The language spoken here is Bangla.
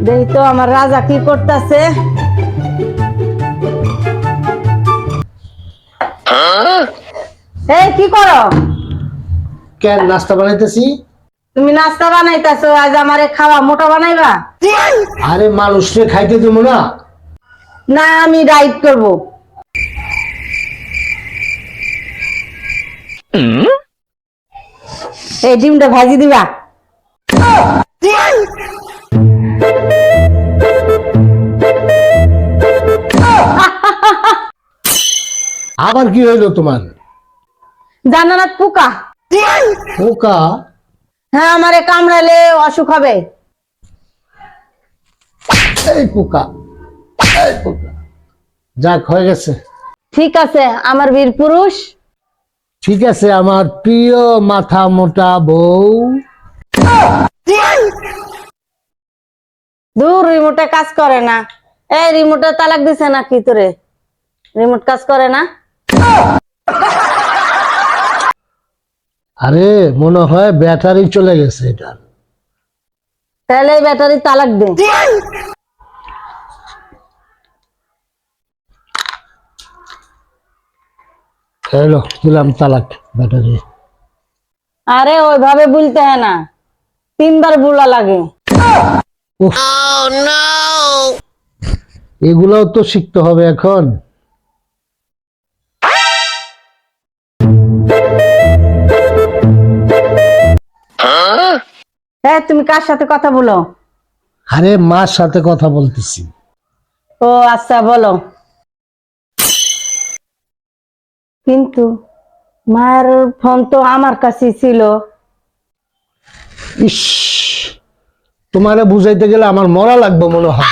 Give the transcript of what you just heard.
দেখি তো আমার রাজা কি করতেছে। এই কি করো? কেন নাস্তা বানাইতেছি? তুমি নাস্তা বানাইতেছো, আজ আমারে খাওয়া মোটা বানাইবা? আরে মানুষকে খাইতে দেবো না। না, আমি ডাইট করব। এই ডিমটা ভাজি দিবা? আবার কি হইলো তোমার? জানো না পোকা? পোকা? হ্যাঁ, আমারে কামড়ালে অসুখ হবে। এই পোকা, এই পোকা। যাক, হয়ে গেছে। ঠিক আছে আমার বীর পুরুষ। ঠিক আছে আমার প্রিয় মাথা মোটা বউ। দূর, রিমোটে কাজ করে না। এই রিমোটে তালাক দিছে নাকি তোরে? রিমোট কাজ করে না? আরে মনে হয় ব্যাটারি চলে গেছে এটার। তাহলে এই ব্যাটারি তালাক দে। হ্যালো, দিলাম তালাক ব্যাটারি। আরে ওইভাবে বলতে হয় না, 3 বার বুলা লাগে। উফ, এগুলাও তো শিখতে হবে এখন। হ্যাঁ, তুমি কার সাথে কথা বলো? আরে মার সাথে কথা বলতেছি। ও আচ্ছা, বলো। কিন্তু মায়ের ফোন তো আমার কাছে ছিল। ইস, তোমারে বুঝাইতে গেলে আমার মরা লাগবে মনে হয়।